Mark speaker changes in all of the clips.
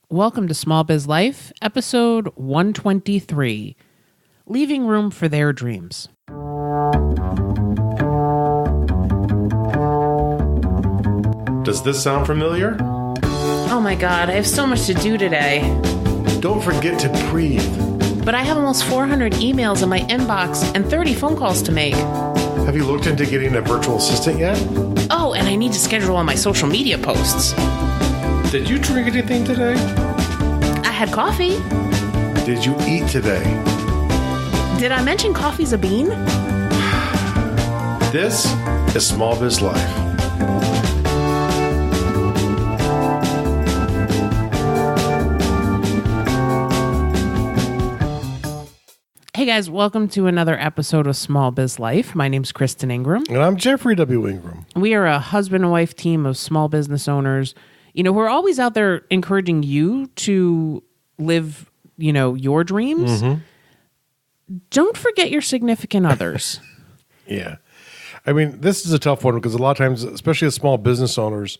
Speaker 1: Welcome to Small Biz Life, episode 123, Leaving Room for Their Dreams.
Speaker 2: Does this sound familiar?
Speaker 1: Oh my God, I have so much to do today.
Speaker 2: Don't forget to breathe.
Speaker 1: But I have almost 400 emails in my inbox and 30 phone calls to make.
Speaker 2: Have you looked into getting a virtual assistant yet?
Speaker 1: Oh, and I need to schedule all my social media posts.
Speaker 2: Did you drink anything today?
Speaker 1: I had coffee.
Speaker 2: Did you eat today?
Speaker 1: Did I mention coffee's a bean?
Speaker 2: This is Small Biz Life.
Speaker 1: Hey guys, welcome to another episode of Small Biz Life. My name's Kristen Ingram.
Speaker 2: And I'm Jeffrey W. Ingram.
Speaker 1: We are a husband and wife team of small business owners. You know, we're always out there encouraging you to live, your dreams. Mm-hmm. Don't forget your significant others.
Speaker 2: Yeah. I mean, this is a tough one because a lot of times, especially as small business owners,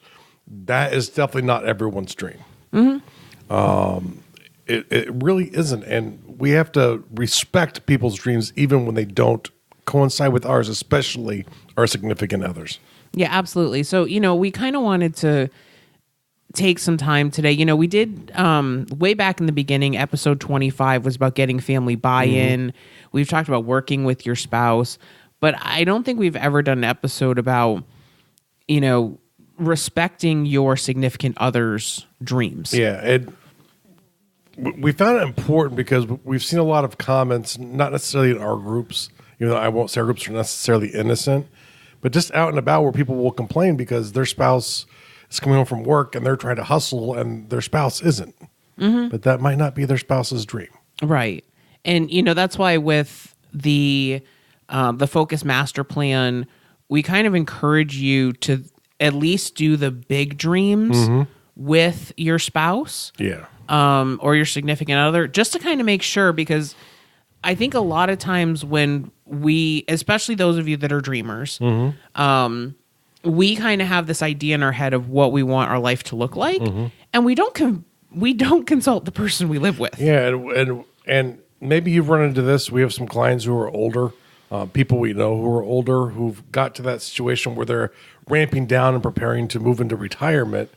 Speaker 2: that is definitely not everyone's dream. Mm-hmm. It really isn't. And we have to respect people's dreams even when they don't coincide with ours, especially our significant others.
Speaker 1: Yeah, absolutely. So, we kind of wanted to take some time today. We did way back in the beginning, episode 25 was about getting family buy-in. Mm-hmm. We've talked about working with your spouse, but I don't think we've ever done an episode about, respecting your significant other's dreams.
Speaker 2: Yeah, we found it important because we've seen a lot of comments, not necessarily in our groups, even though I won't say our groups are necessarily innocent, but just out and about where people will complain because their spouse is coming home from work and they're trying to hustle and their spouse isn't. Mm-hmm. But that might not be their spouse's dream.
Speaker 1: Right. And, that's why with the Focus Master Plan, we kind of encourage you to at least do the big dreams mm-hmm. with your spouse. Yeah. Or your significant other, just to kind of make sure, because I think a lot of times when we, especially those of you that are dreamers, mm-hmm. We kind of have this idea in our head of what we want our life to look like, mm-hmm. and we don't consult the person we live with.
Speaker 2: Yeah, and maybe you've run into this. We have some clients who are older, people we know who are older, who've got to that situation where they're ramping down and preparing to move into retirement.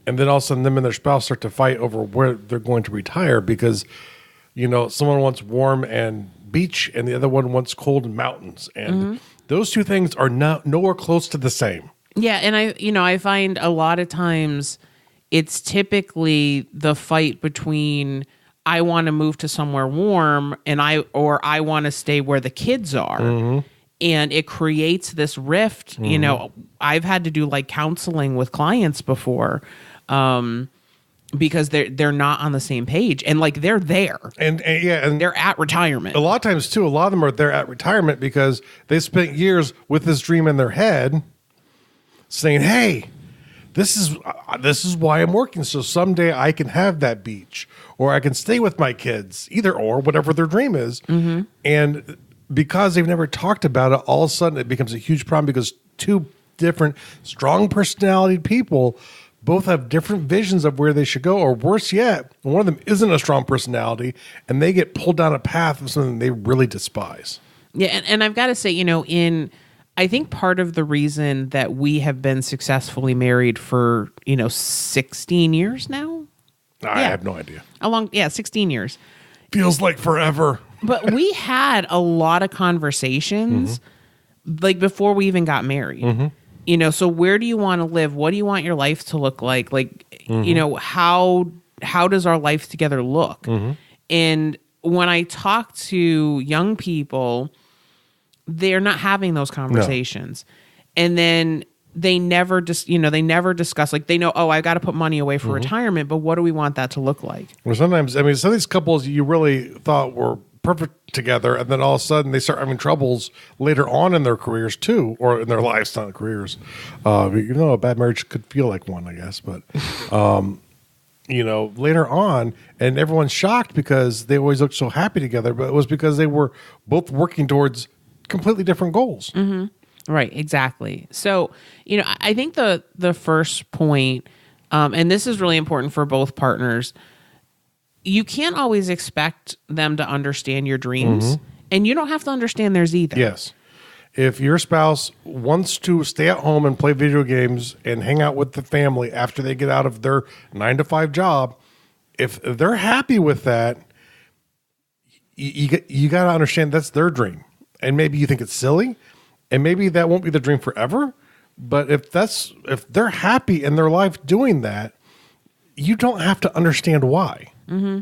Speaker 2: And then all of a sudden them and their spouse start to fight over where they're going to retire because, someone wants warm and beach and the other one wants cold and mountains. And mm-hmm. those two things are nowhere close to the same.
Speaker 1: Yeah. And I find a lot of times it's typically the fight between I want to move to somewhere warm and I want to stay where the kids are. Mm-hmm. And it creates this rift. Mm-hmm. I've had to do like counseling with clients before, because they're not on the same page and like they're there and they're at retirement.
Speaker 2: A lot of times too, a lot of them are there at retirement because they spent years with this dream in their head saying, hey, this is why I'm working. So someday I can have that beach or I can stay with my kids, either or, whatever their dream is. Mm-hmm. And because they've never talked about it, all of a sudden it becomes a huge problem because two different strong personality people both have different visions of where they should go, or worse yet, one of them isn't a strong personality and they get pulled down a path of something they really despise.
Speaker 1: Yeah. And I've got to say, I think part of the reason that we have been successfully married for, 16 years now.
Speaker 2: I have no idea.
Speaker 1: 16 years.
Speaker 2: Feels like forever.
Speaker 1: But we had a lot of conversations mm-hmm. like before we even got married. Mm-hmm. So where do you want to live? What do you want your life to look like? Like, mm-hmm. How does our life together look? Mm-hmm. And when I talk to young people, they're not having those conversations. No. And then they never discuss, like they know, I got to put money away for mm-hmm. retirement, but what do we want that to look like?
Speaker 2: Well, sometimes, some of these couples you really thought were perfect together, and then all of a sudden they start having troubles later on in their careers too, or in their lives, not careers. A bad marriage could feel like one, I guess, but later on, and everyone's shocked because they always looked so happy together, but it was because they were both working towards completely different goals.
Speaker 1: Mm-hmm. Right, exactly. So, I think the first point and this is really important for both partners, you can't always expect them to understand your dreams, and you don't have to understand theirs either.
Speaker 2: Yes. If your spouse wants to stay at home and play video games and hang out with the family after they get out of their 9-to-5 job, if they're happy with that, you got to understand that's their dream. And maybe you think it's silly, and maybe that won't be the dream forever. But if they're happy in their life doing that, you don't have to understand why.
Speaker 1: Mm-hmm.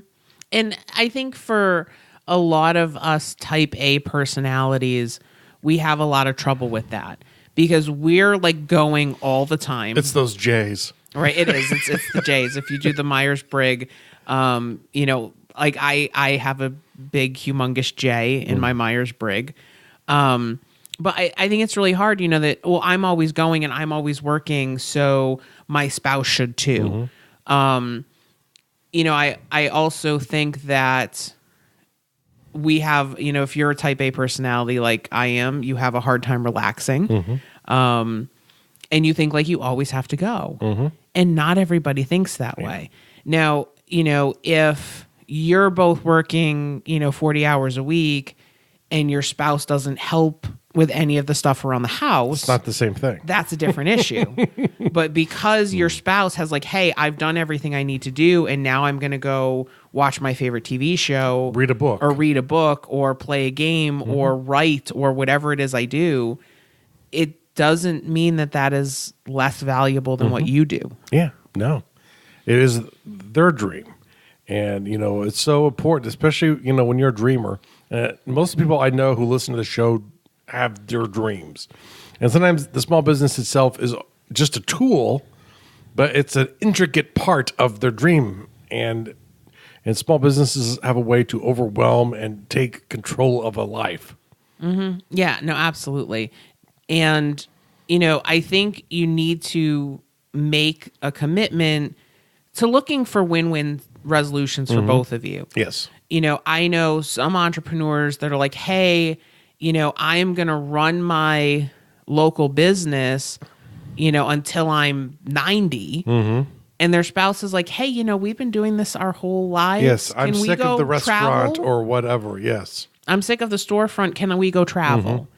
Speaker 1: And I think for a lot of us type A personalities, we have a lot of trouble with that because we're like going all the time.
Speaker 2: It's those J's.
Speaker 1: Right. It is. It's the J's. If you do the Myers-Briggs, like I have a big, humongous J in my Myers-Briggs. But I think it's really hard, that, well, I'm always going and I'm always working, so my spouse should too. I also think that we have, if you're a type A personality like I am, you have a hard time relaxing. And you think like you always have to go. And not everybody thinks that way. Now, if you're both working, 40 hours a week and your spouse doesn't help with any of the stuff around the house,
Speaker 2: it's not the same thing.
Speaker 1: That's a different issue. But because your spouse has like, hey, I've done everything I need to do, and now I'm going to go watch my favorite TV show,
Speaker 2: read a book,
Speaker 1: or play a game, or write, or whatever it is I do, it doesn't mean that is less valuable than what you do.
Speaker 2: Yeah, no. It is their dream. And, it's so important, especially, when you're a dreamer. Most people I know who listen to the show have their dreams. And sometimes the small business itself is just a tool, but it's an intricate part of their dream. And small businesses have a way to overwhelm and take control of a life.
Speaker 1: Yeah, no, absolutely. And, I think you need to make a commitment to looking for win-win resolutions for both of you.
Speaker 2: Yes.
Speaker 1: I know some entrepreneurs that are like, hey, I am going to run my local business, until I'm 90. And their spouse is like, hey, we've been doing this our whole lives.
Speaker 2: Yes, I'm sick of the restaurant or whatever. Yes.
Speaker 1: I'm sick of the storefront. Can we go travel?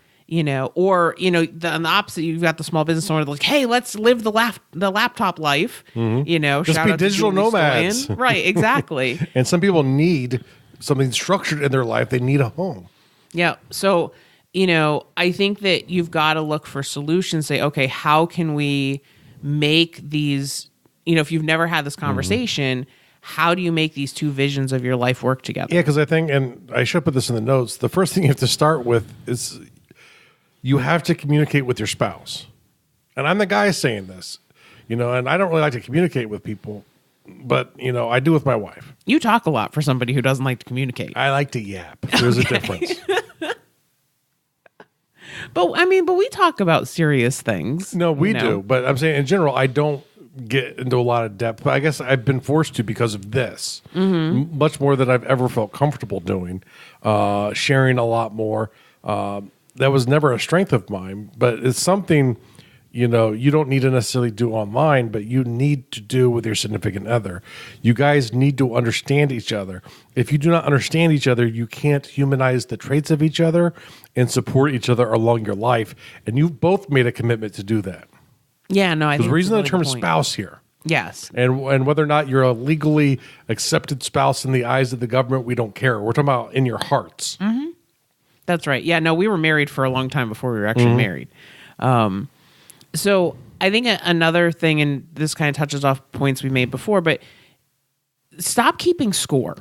Speaker 1: Or, on the opposite, you've got the small business owner like, hey, let's live the laptop life.
Speaker 2: Just
Speaker 1: shout
Speaker 2: be
Speaker 1: out
Speaker 2: digital
Speaker 1: to Julie
Speaker 2: nomads.
Speaker 1: Stoyan. Right, exactly.
Speaker 2: And some people need something structured in their life. They need a home.
Speaker 1: Yeah. So, I think that you've got to look for solutions. Say, okay, how can we make these, if you've never had this conversation, how do you make these two visions of your life work together?
Speaker 2: Yeah, because I think, and I should put this in the notes, the first thing you have to start with is you have to communicate with your spouse. And I'm the guy saying this, and I don't really like to communicate with people, but, I do with my wife.
Speaker 1: You talk a lot for somebody who doesn't like to communicate.
Speaker 2: I like to yap. There's a difference.
Speaker 1: But we talk about serious things.
Speaker 2: No, we do. But I'm saying in general, I don't get into a lot of depth. But I guess I've been forced to because of this. Much more than I've ever felt comfortable doing. Sharing a lot more. That was never a strength of mine. But it's something, you don't need to necessarily do online, but you need to do with your significant other. You guys need to understand each other. If you do not understand each other, you can't humanize the traits of each other and support each other along your life. And you've both made a commitment to do that.
Speaker 1: Yeah, no, I think
Speaker 2: we're using the
Speaker 1: really
Speaker 2: term spouse here.
Speaker 1: Yes.
Speaker 2: And whether or not you're a legally accepted spouse in the eyes of the government, we don't care. We're talking about in your hearts.
Speaker 1: That's right. Yeah, no, we were married for a long time before we were actually married. So I think another thing, and this kind of touches off points we made before, but stop keeping score.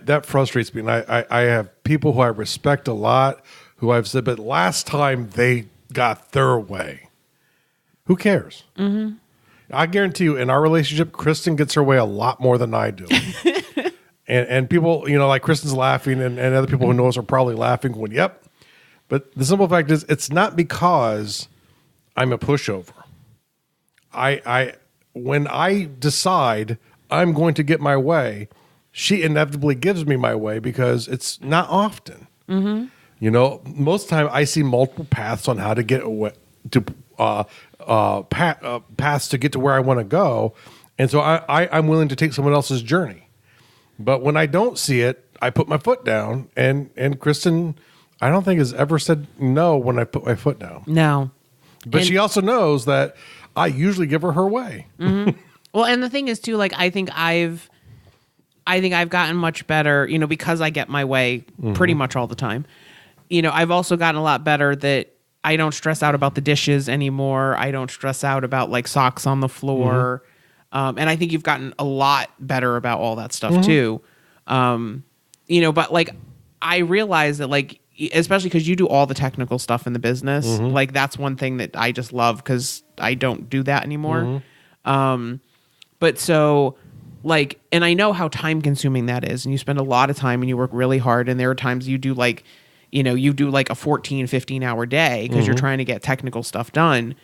Speaker 2: That frustrates me. And I have people who I respect a lot who I've said, but last time they got their way. Who cares? I guarantee you, in our relationship, Kristen gets her way a lot more than I do. and people, like Kristen's laughing, and other people who know us are probably laughing going, yep. But the simple fact is, it's not because I'm a pushover. When I decide I'm going to get my way, she inevitably gives me my way because it's not often. Most of the time I see multiple paths on how to get away, to paths to get to where I want to go, And so I'm willing to take someone else's journey. But when I don't see it, I put my foot down. And Kristen, I don't think has ever said no when I put my foot down.
Speaker 1: No.
Speaker 2: But she also knows that I usually give her way.
Speaker 1: Mm-hmm. Well, and the thing is too, like, I think I've gotten much better, because I get my way pretty much all the time. I've also gotten a lot better that I don't stress out about the dishes anymore. I don't stress out about like socks on the floor. And I think you've gotten a lot better about all that stuff too. But like, I realize that, like, especially because you do all the technical stuff in the business, like that's one thing that I just love because I don't do that anymore. But so, like, and I know how time consuming that is, and you spend a lot of time and you work really hard, and there are times you do like, you do like a 14, 15 hour day because you're trying to get technical stuff done.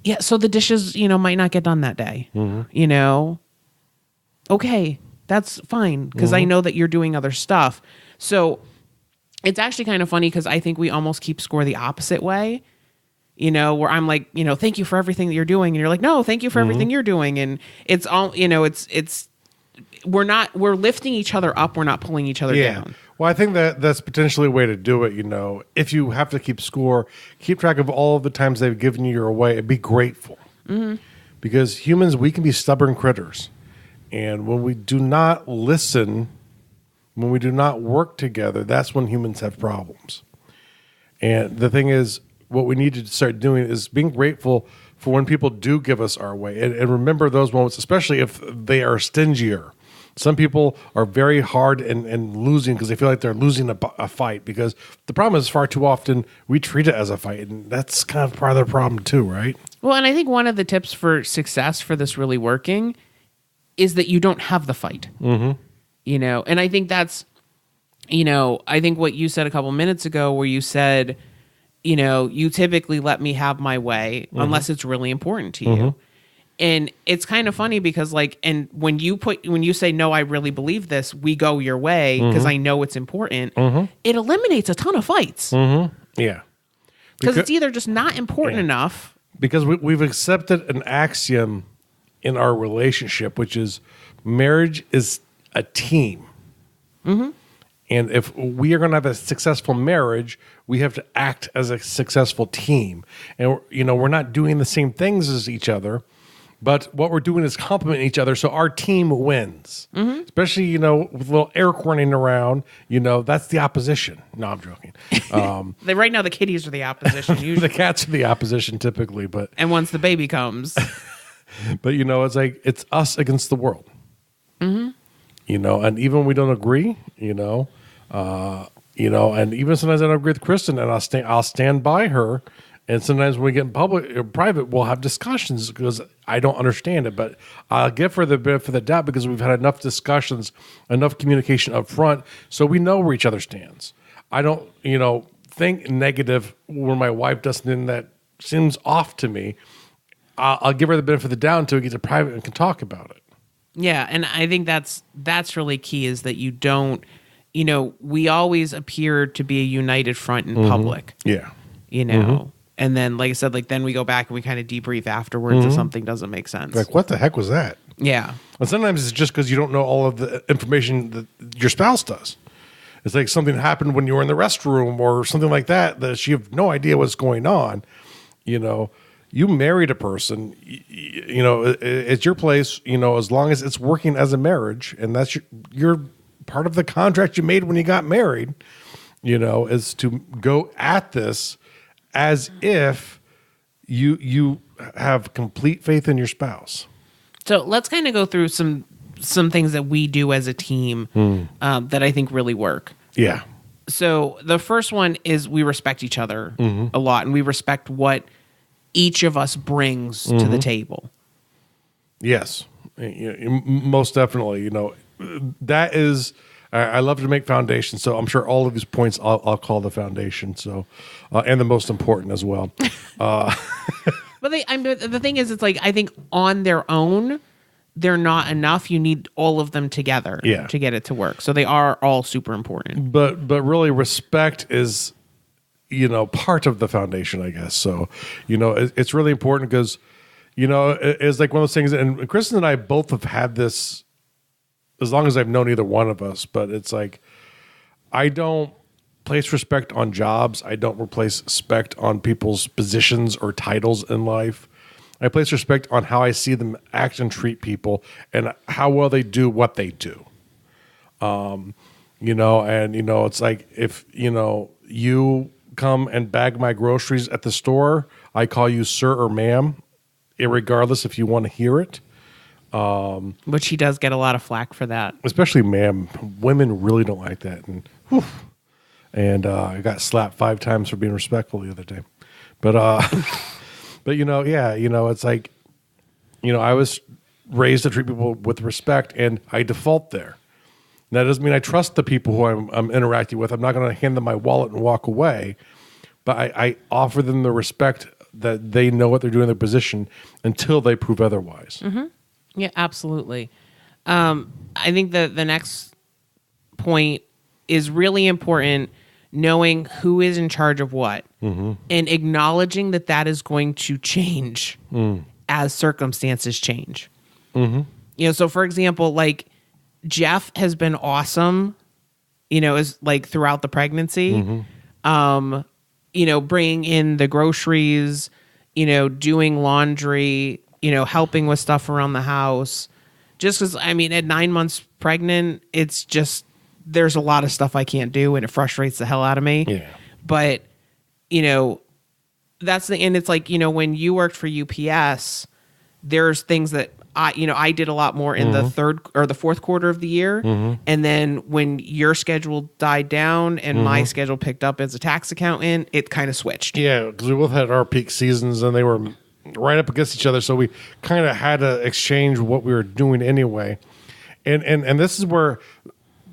Speaker 1: Yeah. So the dishes, might not get done that day, okay, that's fine. Cause I know that you're doing other stuff. So it's actually kind of funny because I think we almost keep score the opposite way, where I'm like, thank you for everything that you're doing. And you're like, no, thank you for everything you're doing. And it's all, we're lifting each other up. We're not pulling each other down.
Speaker 2: Well, I think that's potentially a way to do it. If you have to keep score, keep track of all of the times they've given you your way and be grateful. Because humans, we can be stubborn critters. And when we do not listen, when we do not work together, that's when humans have problems. And the thing is, what we need to start doing is being grateful for when people do give us our way. And remember those moments, especially if they are stingier. Some people are very hard and losing because they feel like they're losing a fight, because the problem is far too often we treat it as a fight. And that's kind of part of the problem too, right?
Speaker 1: Well, and I think one of the tips for success for this really working is that you don't have the fight. And I think that's, I think what you said a couple minutes ago where you said, you typically let me have my way unless it's really important to you. And it's kind of funny because, like, and when you say, no, I really believe this, we go your way because I know it's important, it eliminates a ton of fights.
Speaker 2: Yeah.
Speaker 1: Because it's either just not important enough.
Speaker 2: Because we've accepted an axiom in our relationship, which is marriage is a team. And if we are going to have a successful marriage, we have to act as a successful team. And, we're not doing the same things as each other, but what we're doing is complementing each other so our team wins. Especially, with a little air running around, that's the opposition. No, I'm joking.
Speaker 1: Right now, the kitties are the opposition. Usually.
Speaker 2: The cats are the opposition typically.
Speaker 1: And once the baby comes.
Speaker 2: But, it's like it's us against the world. And even when we don't agree, and even sometimes I don't agree with Kristen, and I'll stand by her. And sometimes when we get in public or private, we'll have discussions because I don't understand it. But I'll give her the benefit of the doubt because we've had enough discussions, enough communication up front, so we know where each other stands. I don't, think negative when my wife does something that seems off to me. I'll give her the benefit of the doubt until we get to private and can talk about it.
Speaker 1: Yeah, and I think that's really key is that you don't, we always appear to be a united front in public.
Speaker 2: Yeah.
Speaker 1: And then, like I said, then we go back and we kind of debrief afterwards if something doesn't make sense.
Speaker 2: Like, what the heck was that?
Speaker 1: Yeah.
Speaker 2: And sometimes it's just because you don't know all of the information that your spouse does. It's like something happened when you were in the restroom or something like that you have no idea what's going on. You married a person, it's your place, as long as it's working as a marriage, and that's your part of the contract you made when you got married, is to go at this as if you have complete faith in your spouse.
Speaker 1: So let's kind of go through some things that we do as a team that I think really work.
Speaker 2: Yeah.
Speaker 1: So the first one is we respect each other a lot, and we respect what each of us brings to the table.
Speaker 2: Yes, most definitely. That is, I love to make foundations, so I'm sure all of these points I'll call the foundation. So, and the most important as well.
Speaker 1: But the thing is, it's like I think on their own, they're not enough. You need all of them together to get it to work. So they are all super important.
Speaker 2: But really, respect is, part of the foundation, I guess. So, it's really important because, it's like one of those things. And Kristen and I both have had this as long as I've known either one of us. But it's like, I don't place respect on jobs. I don't place respect on people's positions or titles in life. I place respect on how I see them act and treat people and how well they do what they do. It's like if, you come and bag my groceries at the store, I call you sir or ma'am, irregardless if you want to hear it.
Speaker 1: Which he does get a lot of flack for that.
Speaker 2: Especially ma'am. Women really don't like that. And I got slapped 5 times for being respectful the other day. But it's like, I was raised to treat people with respect, and I default there. And that doesn't mean I trust the people who I'm interacting with. I'm not going to hand them my wallet and walk away, but I offer them the respect that they know what they're doing in their position until they prove otherwise.
Speaker 1: Mm-hmm. Yeah, absolutely. I think the next point is really important, knowing who is in charge of what, and acknowledging that is going to change as circumstances change. So for example, like Jeff has been awesome, is like throughout the pregnancy, bringing in the groceries, doing laundry, helping with stuff around the house. Just because, at 9 months pregnant, it's just, there's a lot of stuff I can't do, and it frustrates the hell out of me.
Speaker 2: Yeah.
Speaker 1: But, that's and it's like, when you worked for UPS, there's things that I did a lot more in the third or the fourth quarter of the year. And then when your schedule died down and my schedule picked up as a tax accountant, it kind of switched.
Speaker 2: Yeah, because we both had our peak seasons and they were right up against each other. So we kind of had to exchange what we were doing anyway. And this is where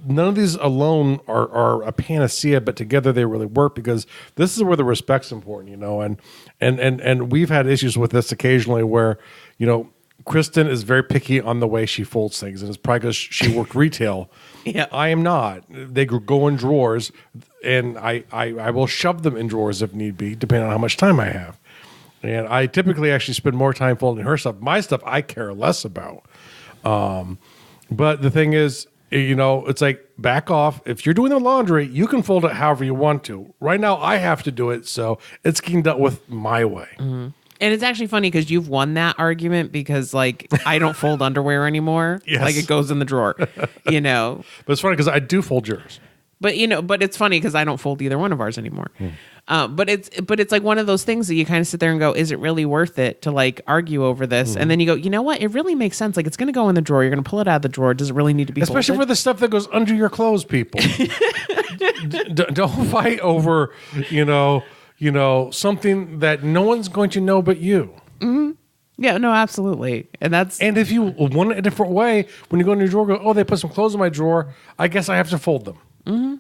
Speaker 2: none of these alone are a panacea, but together they really work, because this is where the respect's important, and we've had issues with this occasionally where, Kristen is very picky on the way she folds things, and it's probably because she worked retail.
Speaker 1: Yeah.
Speaker 2: I am not. They go in drawers, and I will shove them in drawers if need be, depending on how much time I have. And I typically actually spend more time folding her stuff. My stuff I care less about. But the thing is, it's like, back off. If you're doing the laundry, you can fold it however you want to. Right now, I have to do it, so it's getting dealt with my way.
Speaker 1: Mm-hmm. And it's actually funny because you've won that argument, because like I don't fold underwear anymore.
Speaker 2: Yes.
Speaker 1: Like it goes in the drawer,
Speaker 2: But it's funny because I do fold yours.
Speaker 1: But but it's funny because I don't fold either one of ours anymore. But it's like one of those things that you kind of sit there and go, is it really worth it to like argue over this? And then you go, you know what? It really makes sense. Like it's going to go in the drawer. You're going to pull it out of the drawer. Does it really need to be
Speaker 2: especially
Speaker 1: folded?
Speaker 2: for the stuff that goes under your clothes, people? Don't fight over, something that no one's going to know but you.
Speaker 1: Mm-hmm. Yeah, no, absolutely. And
Speaker 2: if you want it a different way, when you go in your drawer, go, oh, they put some clothes in my drawer, I guess I have to fold them.
Speaker 1: Mm-hmm.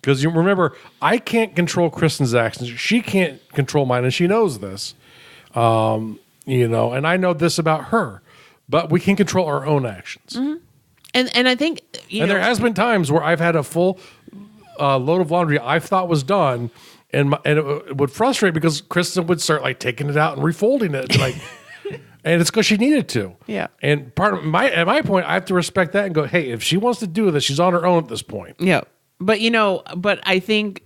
Speaker 2: Because you remember, I can't control Kristen's actions. She can't control mine, and she knows this. And I know this about her. But we can control our own actions.
Speaker 1: Mm-hmm. And I think...
Speaker 2: there has been times where I've had a full load of laundry I thought was done, and it would frustrate because Kristen would start like taking it out and refolding it, like, and it's because she needed to.
Speaker 1: Yeah.
Speaker 2: And at my point, I have to respect that and go, hey, if she wants to do this, she's on her own at this point.
Speaker 1: Yeah. But but I think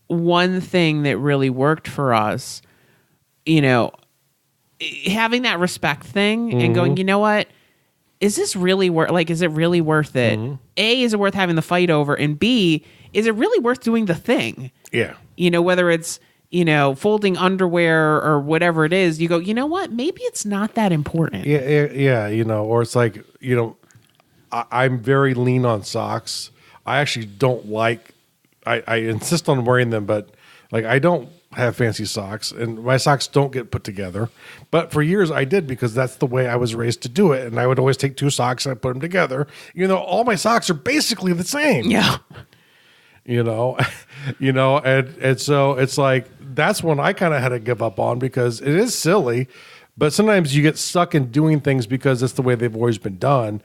Speaker 1: one thing that really worked for us, having that respect thing and going, you know what? Is this really is it really worth it? A, is it worth having the fight over? And B, is it really worth doing the thing?
Speaker 2: Yeah.
Speaker 1: Whether it's, folding underwear or whatever it is, you go, you know what? Maybe it's not that important.
Speaker 2: Yeah. Or it's like, I'm very lean on socks. I actually don't like, I insist on wearing them, but like I don't have fancy socks, and my socks don't get put together. But for years I did, because that's the way I was raised to do it. And I would always take 2 socks and I put them together. All my socks are basically the same.
Speaker 1: Yeah.
Speaker 2: And so it's like, that's when I kind of had to give up on, because it is silly, but sometimes you get stuck in doing things because it's the way they've always been done.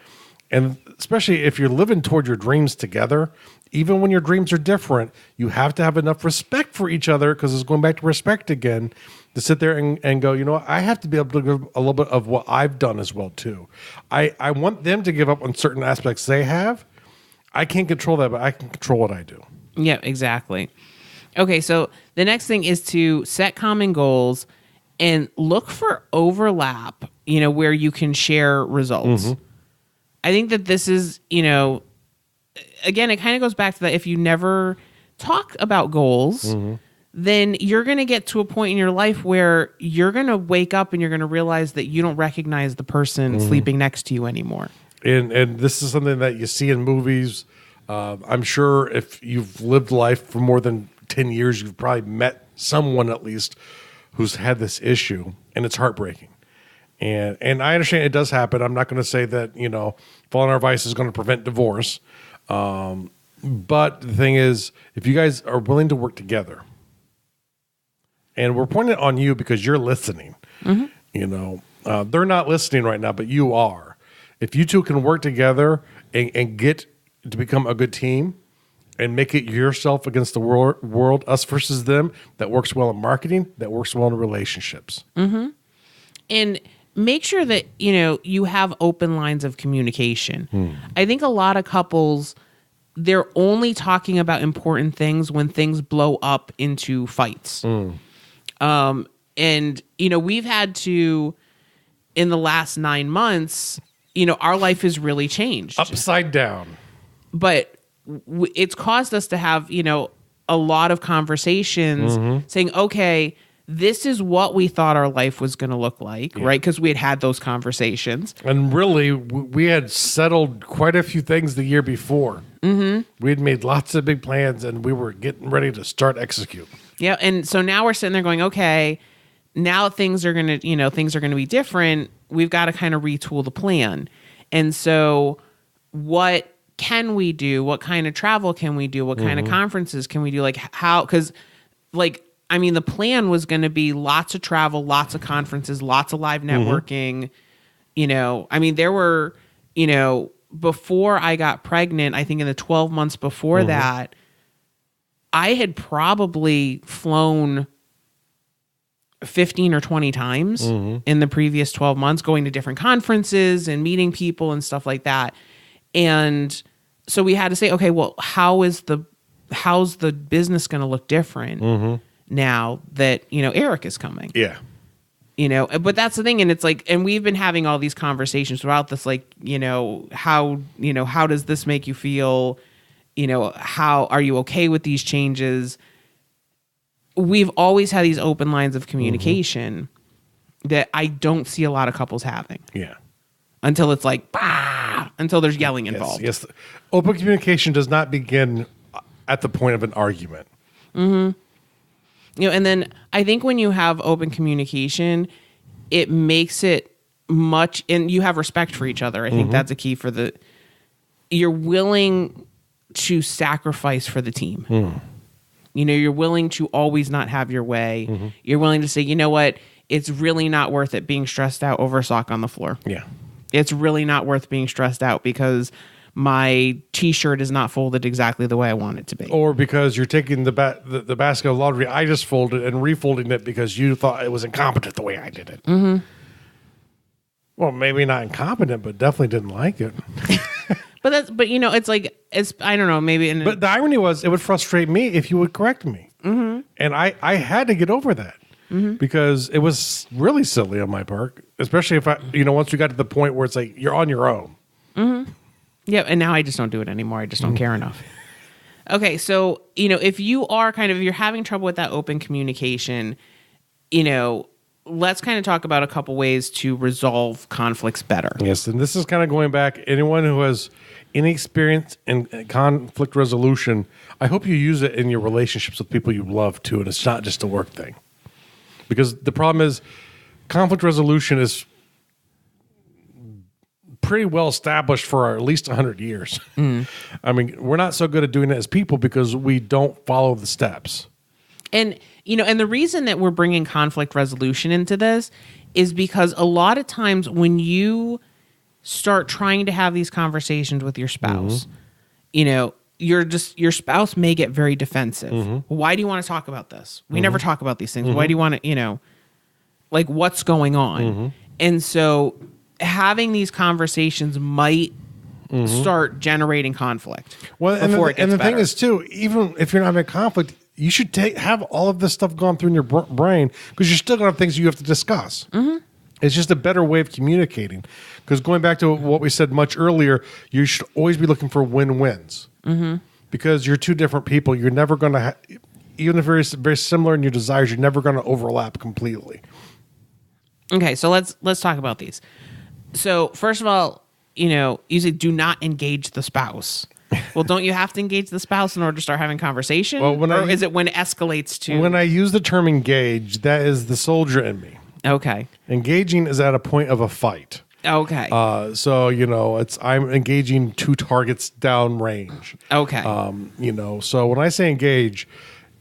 Speaker 2: And especially if you're living toward your dreams together, even when your dreams are different, you have to have enough respect for each other, because it's going back to respect again, to sit there and go, you know what? I have to be able to give a little bit of what I've done as well too. I want them to give up on certain aspects they have. I can't control that, but I can control what I do.
Speaker 1: Yeah, exactly. Okay, so the next thing is to set common goals and look for overlap, where you can share results. I think that this is, again, it kind of goes back to that. If you never talk about goals, then you're going to get to a point in your life where you're going to wake up and you're going to realize that you don't recognize the person sleeping next to you anymore.
Speaker 2: And this is something that you see in movies. I'm sure if you've lived life for more than 10 years, you've probably met someone at least who's had this issue, and it's heartbreaking. And I understand it does happen. I'm not going to say that, falling on our vice is going to prevent divorce. But the thing is, if you guys are willing to work together, and we're pointing it on you because you're listening, they're not listening right now, but you are. If you two can work together and get to become a good team and make it yourself against the world, us versus them, that works well in marketing, that works well in relationships.
Speaker 1: And make sure that, you have open lines of communication. I think a lot of couples, they're only talking about important things when things blow up into fights. And, we've had to, in the last 9 months, our life has really changed.
Speaker 2: Upside down.
Speaker 1: But it's caused us to have, a lot of conversations saying, okay, this is what we thought our life was going to look like, right? Because we had those conversations.
Speaker 2: And really, we had settled quite a few things the year before. We had made lots of big plans, and we were getting ready to start execute.
Speaker 1: Yeah, and so now we're sitting there going, okay, now things are going to be different. We've got to kind of retool the plan. And so what can we do? What kind of travel can we do? What kind of conferences can we do? Because the plan was going to be lots of travel, lots of conferences, lots of live networking. There were, before I got pregnant, I think in the 12 months before that, I had probably flown 15 or 20 times in the previous 12 months, going to different conferences and meeting people and stuff like that. And so we had to say, okay, well, how's the business going to look different now that, Eric is coming?
Speaker 2: Yeah.
Speaker 1: But that's the thing. And it's like, and we've been having all these conversations throughout this, how does this make you feel? How are you okay with these changes? We've always had these open lines of communication that I don't see a lot of couples having.
Speaker 2: Yeah.
Speaker 1: Until it's like, bah! Until there's yelling involved.
Speaker 2: Yes. Open communication does not begin at the point of an argument.
Speaker 1: And then I think when you have open communication, it makes it much, and you have respect for each other. I think that's a key for you're willing to sacrifice for the team. You're willing to always not have your way. You're willing to say, you know what? It's really not worth it being stressed out over a sock on the floor.
Speaker 2: Yeah.
Speaker 1: It's really not worth being stressed out because my T-shirt is not folded exactly the way I want it to be.
Speaker 2: Or because you're taking the basket of laundry I just folded and refolding it because you thought it was incompetent the way I did it. Well, maybe not incompetent, but definitely didn't like it.
Speaker 1: But it's like, I don't know, maybe.
Speaker 2: But the irony was, it would frustrate me if you would correct me. And I had to get over that because it was really silly on my part, especially if once we got to the point where it's like, you're on your own.
Speaker 1: Yeah. And now I just don't do it anymore. I just don't care enough. Okay. So, if you're having trouble with that open communication, let's kind of talk about a couple ways to resolve conflicts better.
Speaker 2: Yes, and this is kind of going back. Anyone who has any experience in conflict resolution, I hope you use it in your relationships with people you love too, and it's not just a work thing. Because the problem is, conflict resolution is pretty well established for at least 100 years. I mean, we're not so good at doing it as people because we don't follow the steps.
Speaker 1: And and the reason that we're bringing conflict resolution into this is because a lot of times when you start trying to have these conversations with your spouse, your spouse may get very defensive. Why do you want to talk about this? We never talk about these things. Why do you want to, like what's going on. And so having these conversations might start generating conflict.
Speaker 2: Well,
Speaker 1: before
Speaker 2: and the thing is too, even if you're not having conflict, you should have all of this stuff going through in your brain, because you're still going to have things you have to discuss. It's just a better way of communicating. Because going back to what we said much earlier, you should always be looking for win-wins. Because you're two different people. You're never going to, even if you're very similar in your desires, you're never going to overlap completely.
Speaker 1: Okay, so let's talk about these. So first of all, you say do not engage the spouse. Well, don't you have to engage the spouse in order to start having conversation? Well, is it when it escalates to...
Speaker 2: When I use the term engage, that is the soldier in me.
Speaker 1: Okay.
Speaker 2: Engaging is at a point of a fight.
Speaker 1: Okay.
Speaker 2: So, I'm engaging two targets down range.
Speaker 1: Okay.
Speaker 2: So when I say engage,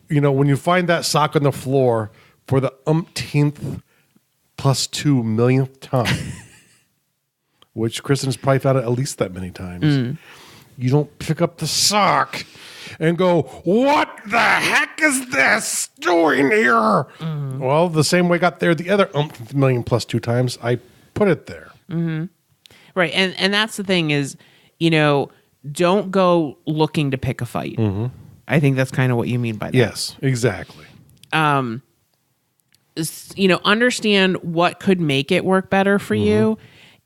Speaker 2: when you find that sock on the floor for the umpteenth plus 2 millionth time, which Kristen has probably found it at least that many times, you don't pick up the sock and go, what the heck is this doing here? Well, the same way I got there the other umpteenth million plus 2 times, I put it there.
Speaker 1: Right. And that's the thing is, don't go looking to pick a fight. I think that's kind of what you mean by that.
Speaker 2: Yes, exactly.
Speaker 1: Understand what could make it work better for you.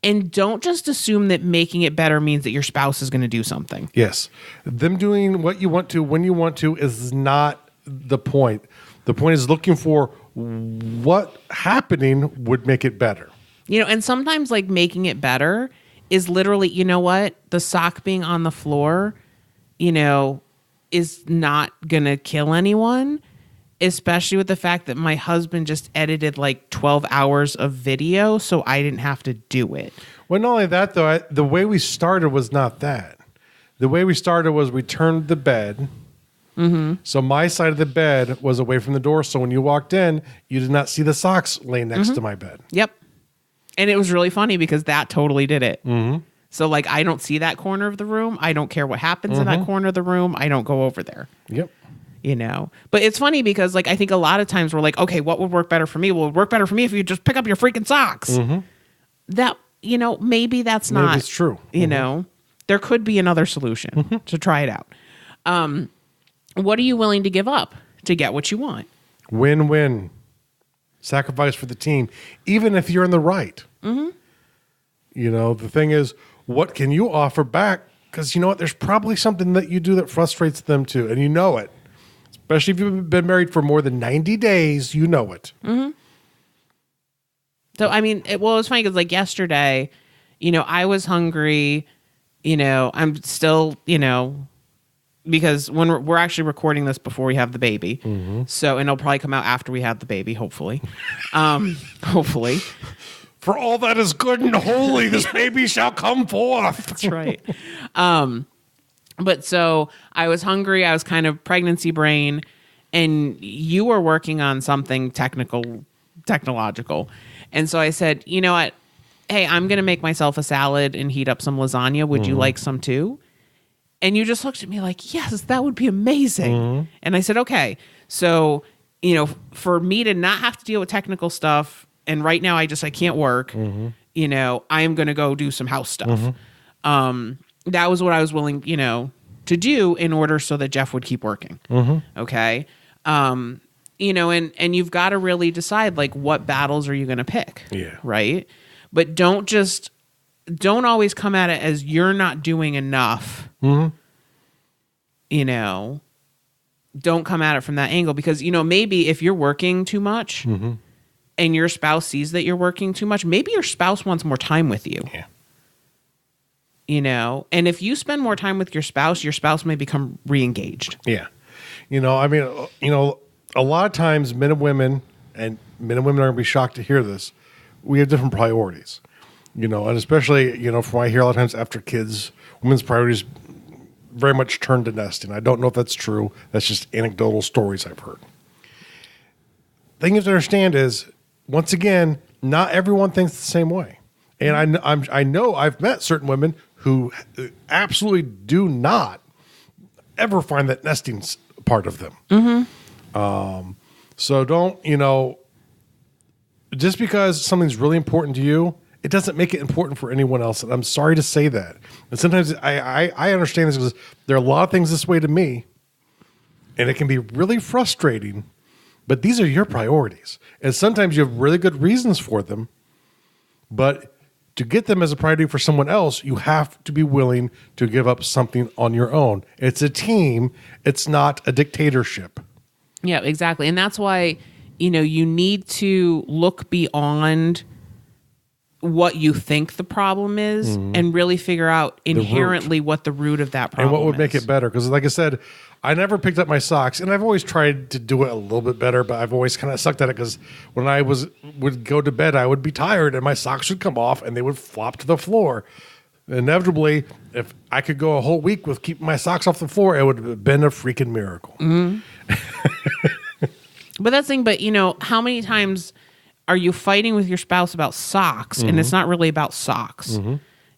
Speaker 1: And don't just assume that making it better means that your spouse is going to do something.
Speaker 2: Yes. Them doing what you want to, when you want to, is not the point. The point is looking for what happening would make it better.
Speaker 1: And sometimes like making it better is literally, the sock being on the floor, is not going to kill anyone, especially with the fact that my husband just edited like 12 hours of video, so I didn't have to do it.
Speaker 2: Well, not only that, though, the way we started was not that. The way we started was we turned the bed. So my side of the bed was away from the door, so when you walked in, you did not see the socks laying next to my bed.
Speaker 1: Yep. And it was really funny because that totally did it. So like, I don't see that corner of the room. I don't care what happens in that corner of the room. I don't go over there.
Speaker 2: Yep.
Speaker 1: But it's funny because like, I think a lot of times we're like, okay, what would work better for me? Well, it would work better for me if you just pick up your freaking socks. That, maybe that's not.
Speaker 2: Maybe it's true.
Speaker 1: There could be another solution to try it out. What are you willing to give up to get what you want?
Speaker 2: Win-win. Sacrifice for the team, even if you're in the right. The thing is, what can you offer back? Because you know what? There's probably something that you do that frustrates them too, and you know it. Especially if you've been married for more than 90 days, you know it.
Speaker 1: So, I mean, it was funny because like yesterday, I was hungry. I'm still, because when we're actually recording this before we have the baby. So, and it'll probably come out after we have the baby, hopefully. Hopefully.
Speaker 2: For all that is good and holy, this baby shall come forth.
Speaker 1: That's right. But so I was hungry. I was kind of pregnancy brain, and you were working on something technological. And so I said, you know what? Hey, I'm going to make myself a salad and heat up some lasagna. Would you like some too? And you just looked at me like, yes, that would be amazing. And I said, okay. So, for me to not have to deal with technical stuff, and right now I can't work, I am going to go do some house stuff. That was what I was willing, to do in order so that Jeff would keep working. Okay. And you've got to really decide like what battles are you going to pick?
Speaker 2: Yeah.
Speaker 1: Right. But don't always come at it as you're not doing enough. Don't come at it from that angle because, maybe if you're working too much and your spouse sees that you're working too much, maybe your spouse wants more time with you.
Speaker 2: Yeah.
Speaker 1: And if you spend more time with your spouse may become re-engaged.
Speaker 2: Yeah. A lot of times men and women are going to be shocked to hear this. We have different priorities, and especially, from what I hear a lot of times after kids, women's priorities very much turn to nesting. I don't know if that's true. That's just anecdotal stories I've heard. The thing you have to understand is, once again, not everyone thinks the same way. And I know I've met certain women who absolutely do not ever find that nesting part of them. So don't, just because something's really important to you, it doesn't make it important for anyone else. And I'm sorry to say that. And sometimes I understand this because there are a lot of things this way to me, and it can be really frustrating, but these are your priorities. And sometimes you have really good reasons for them, but to get them as a priority for someone else, you have to be willing to give up something on your own. It's a team. It's not a dictatorship.
Speaker 1: Yeah, exactly. And that's why, you need to look beyond what you think the problem is and really figure out inherently what the root of that problem is.
Speaker 2: And what would make it better. Because like I said, I never picked up my socks, and I've always tried to do it a little bit better, but I've always kind of sucked at it because when I would go to bed, I would be tired and my socks would come off and they would flop to the floor. Inevitably, if I could go a whole week with keeping my socks off the floor, it would have been a freaking miracle.
Speaker 1: But that's the thing, but how many times are you fighting with your spouse about socks and it's not really about socks?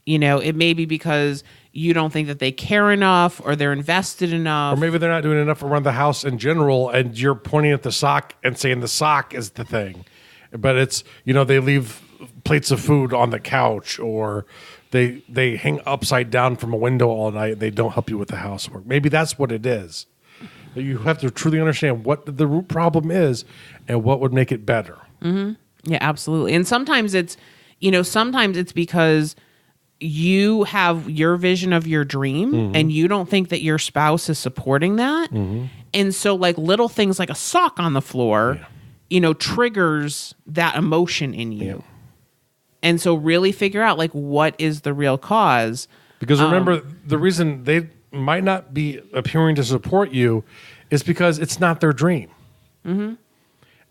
Speaker 1: It may be because you don't think that they care enough or they're invested enough.
Speaker 2: Or maybe they're not doing enough around the house in general and you're pointing at the sock and saying the sock is the thing. But it's, they leave plates of food on the couch or they hang upside down from a window all night. They don't help you with the housework. Maybe that's what it is. You have to truly understand what the root problem is and what would make it better.
Speaker 1: Yeah, absolutely. And sometimes it's because you have your vision of your dream and you don't think that your spouse is supporting that. And so like little things like a sock on the floor, triggers that emotion in you. Yeah. And so really figure out like what is the real cause.
Speaker 2: Because remember, the reason they might not be appearing to support you is because it's not their dream.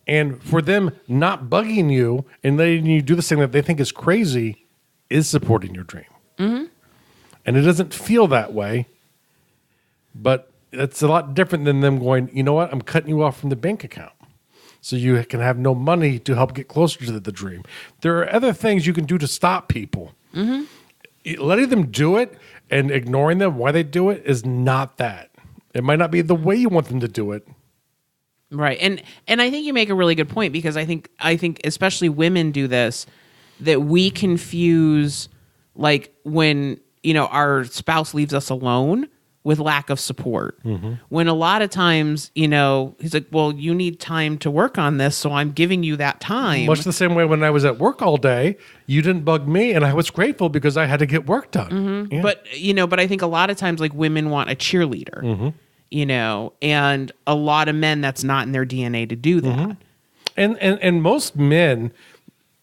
Speaker 2: And for them not bugging you and letting you do this thing that they think is crazy is supporting your dream. And it doesn't feel that way, but it's a lot different than them going, you know what, I'm cutting you off from the bank account so you can have no money to help get closer to the dream. There are other things you can do to stop people. Letting them do it and ignoring them why they do it is not that. It might not be the way you want them to do it.
Speaker 1: Right. And I think you make a really good point because I think especially women do this, that we confuse like when, our spouse leaves us alone with lack of support. When a lot of times, he's like, well, you need time to work on this, so I'm giving you that time.
Speaker 2: Much the same way when I was at work all day, you didn't bug me, and I was grateful because I had to get work done. Yeah.
Speaker 1: But I think a lot of times like women want a cheerleader, and a lot of men, that's not in their DNA to do that.
Speaker 2: And most men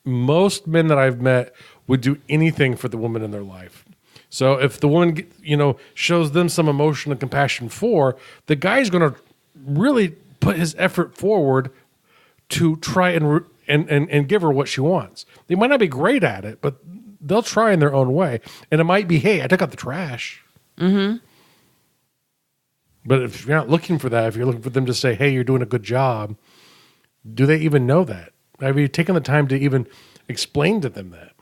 Speaker 2: that I've met would do anything for the woman in their life. So if the woman, shows them some emotion and compassion for, the guy's going to really put his effort forward to try and give her what she wants. They might not be great at it, but they'll try in their own way. And it might be, hey, I took out the trash. But if you're not looking for that, if you're looking for them to say, hey, you're doing a good job, do they even know that? Have you taken the time to even explain to them that?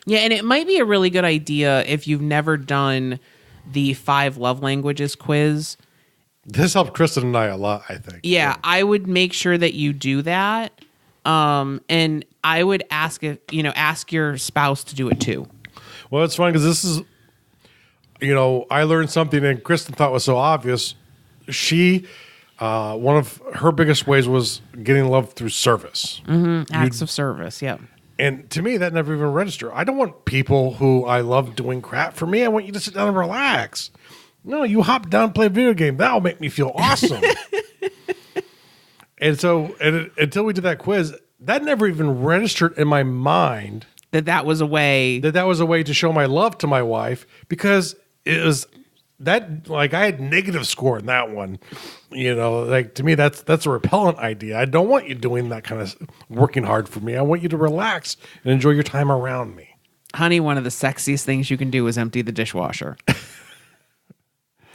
Speaker 1: Yeah, and it might be a really good idea if you've never done the 5 love languages quiz.
Speaker 2: This helped Kristen and I a lot, I think.
Speaker 1: Yeah, I would make sure that you do that. And I would ask your spouse to do it too.
Speaker 2: Well, it's funny because this is, I learned something and Kristen thought was so obvious. She, one of her biggest ways was getting love through service.
Speaker 1: Acts of service, yeah.
Speaker 2: And to me, that never even registered. I don't want people who I love doing crap for me. I want you to sit down and relax. No, you hop down and play a video game. That'll make me feel awesome. And so until we did that quiz, that never even registered in my mind.
Speaker 1: That was a way.
Speaker 2: That was a way to show my love to my wife because it was that, like, I had negative score in that one. Like, to me, that's a repellent idea. I don't want you doing that kind of working hard for me. I want you to relax and enjoy your time around me.
Speaker 1: Honey, one of the sexiest things you can do is empty the dishwasher.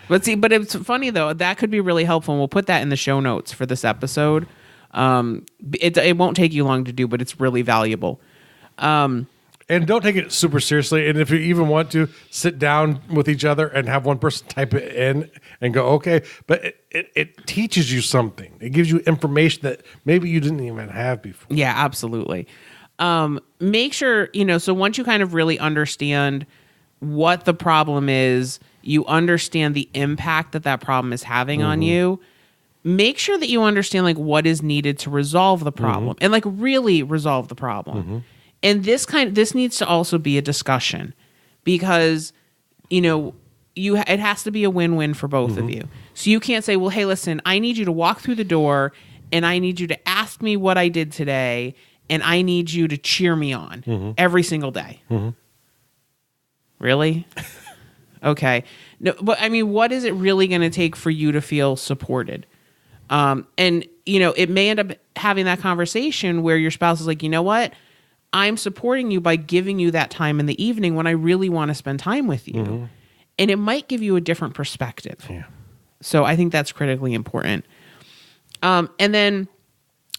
Speaker 1: But it's funny, though. That could be really helpful, and we'll put that in the show notes for this episode. It won't take you long to do, but it's really valuable.
Speaker 2: And don't take it super seriously. And if you even want to, sit down with each other and have one person type it in and go, okay. But it teaches you something. It gives you information that maybe you didn't even have before.
Speaker 1: Yeah, absolutely. Make sure, so once you kind of really understand what the problem is, you understand the impact that problem is having on you, make sure that you understand like what is needed to resolve the problem and like really resolve the problem. And this needs to also be a discussion because, it has to be a win-win for both of you. So you can't say, well, hey, listen, I need you to walk through the door and I need you to ask me what I did today and I need you to cheer me on every single day. Really? Okay. No, but I mean, what is it really going to take for you to feel supported? And, it may end up having that conversation where your spouse is like, you know what? I'm supporting you by giving you that time in the evening when I really want to spend time with you. And it might give you a different perspective.
Speaker 2: Yeah.
Speaker 1: So I think that's critically important. And then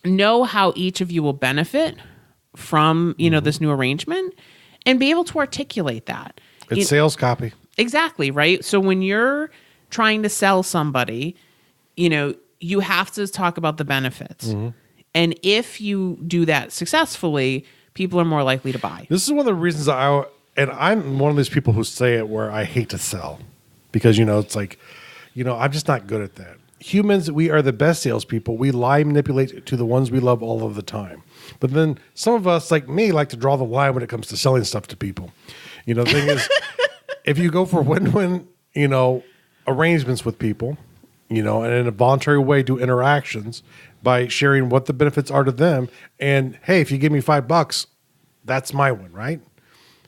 Speaker 1: know how each of you will benefit from, this new arrangement and be able to articulate that.
Speaker 2: It's sales copy.
Speaker 1: Exactly, right? So when you're trying to sell somebody, you have to talk about the benefits. And if you do that successfully, people are more likely to buy.
Speaker 2: This is one of the reasons I'm one of these people who say it where I hate to sell because, it's like, I'm just not good at that. Humans, we are the best salespeople. We lie, manipulate to the ones we love all of the time. But then some of us, like me, like to draw the line when it comes to selling stuff to people. The thing is, if you go for win-win, arrangements with people, and in a voluntary way do interactions by sharing what the benefits are to them. And hey, if you give me $5, that's my one, right?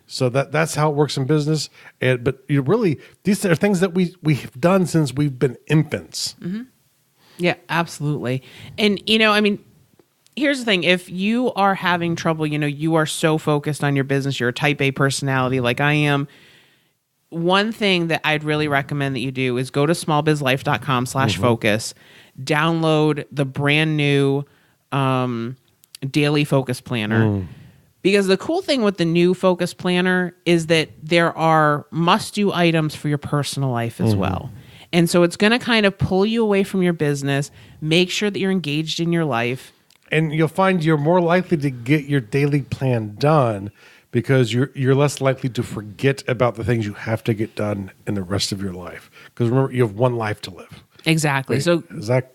Speaker 2: So that's how it works in business. But these are things that we've done since we've been infants.
Speaker 1: Yeah, absolutely. And, here's the thing. If you are having trouble, you are so focused on your business, you're a type A personality like I am. One thing that I'd really recommend that you do is go to smallbizlife.com/focus, download the brand new daily focus planner. Because the cool thing with the new focus planner is that there are must-do items for your personal life as well. And so it's going to kind of pull you away from your business, make sure that you're engaged in your life.
Speaker 2: And you'll find you're more likely to get your daily plan done because you're less likely to forget about the things you have to get done in the rest of your life. Because remember, you have one life to live.
Speaker 1: Exactly.
Speaker 2: Wait,
Speaker 1: so
Speaker 2: is that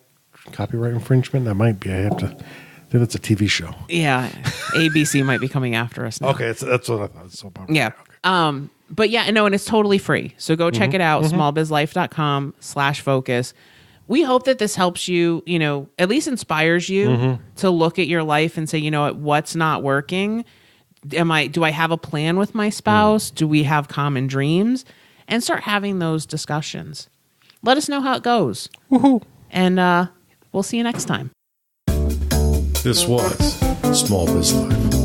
Speaker 2: copyright infringement? That might be. I think it's a TV show.
Speaker 1: Yeah. ABC might be coming after us now.
Speaker 2: Okay, that's what I thought. It's so popular.
Speaker 1: Yeah.
Speaker 2: Okay.
Speaker 1: But yeah, no, and it's totally free. So go check it out, smallbizlife.com/focus. We hope that this helps you, at least inspires you to look at your life and say, you know what, what's not working? Do I have a plan with my spouse? Do we have common dreams? And start having those discussions. Let us know how it goes.
Speaker 2: Woohoo.
Speaker 1: And we'll see you next time.
Speaker 3: This was Small Biz Life.